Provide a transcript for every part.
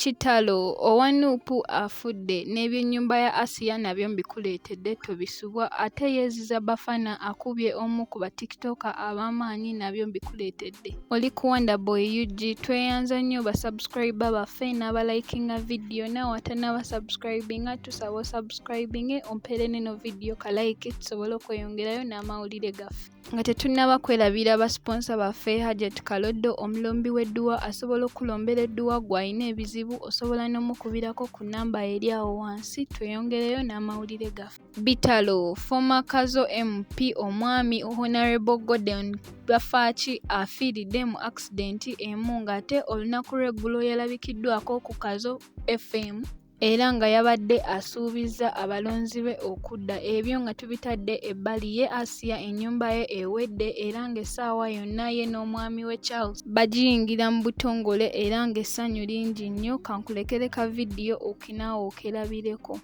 kitalo owa Nuupu afudde n'ebyennyumba ya Asiya nabyo mbikuleetedde tobisubwa ate yeeziza Bafana akubye omu ku ba tiktoker ab'amaanyi nabyo mbikuleetedde. Oli ku Wonderboy UG tweyanza nnyo basubscriber baffe n'abalikinga video naawe atanaba subscribinga tusaba osubscribinge ompeere neno video ka like tusobole okweyongerayo n'amawulire gaffe. Nga tetunnaba kwerabira abasponsa baffe Hajat Kaloddo omulombi w'edduwa asobola okulombera edduwa gw'alina ebizibu osobola n'omukubirako ku nnamba eri awo wansi tweyongereyo n'amawulire gaffe. Bitalo former Kazo MP omwami Honorable Gordon Bafaaki afiiridde mu accident emu ng'ate olunaku lw'eggulo yalabikiddwako ku Kazo FM era nga yabadde asuubiza abalonzi be okudda ebyo nga tubitadde ebbali ye Asiya ennyumba ye ewedde era ng'essaawa yonna ye n'omwami we Charles bagiyingira mu butongole era ng'essanyu lingi nnyo kankulekere ka vidiyo okinaawo okerabireko.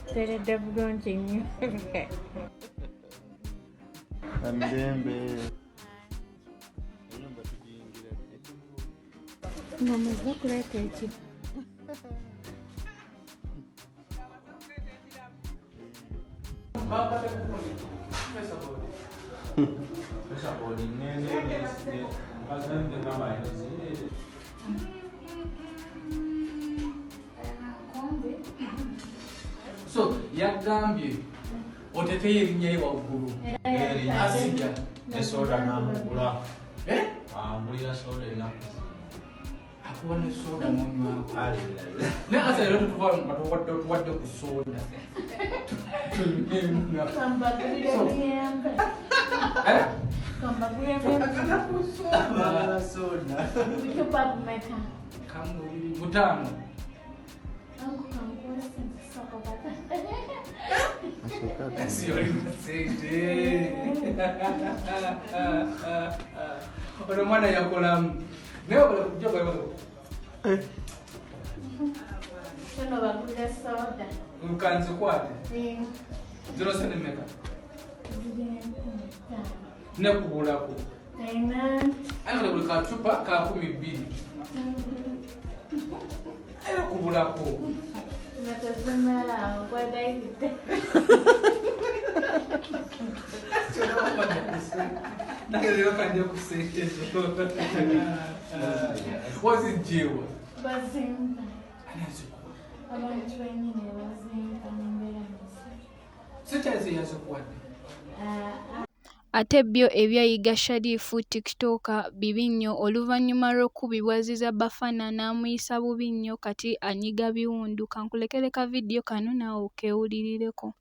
Teredde bulungi nnyo. Ng'omaze kuleeta ekibi. So yagambye oteteye erinnya ye waggulu asija esoda n'amugula amulira soda enaku akuwa ne soda munywako naye ate era tuwadde ku soda mutaano ono mwana yakolamu naye okola kujja kanzikwate ziro sente meka nekubulako ayinza buli kacupa ka 12 era kubulako wazijewa Ate byo ebyayiga Sharifu tiktoker bibi nnyo oluvannyuma lw'okubibwaziza Bafana n'amuyisa bubi nnyo kati anyiga biwundu kankulekere ka vidiyo kano naawe okewulirireko.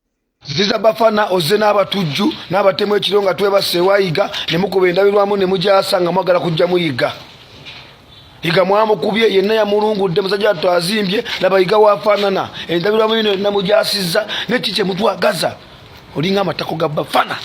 Ziza Bafana ozze n'abatujju n'abatemu ekiro nga twebase wayiga ne mukuba endabirwamu ne mugyasa nga mwagala kujja muyiga. Yiga mwamukubye yenna yamulungudde musajja twazimbye labayiga wafaanana endabirwamu ino namugyasizza n'ekiki kye mutwagaza olinga amatako ga Bafana.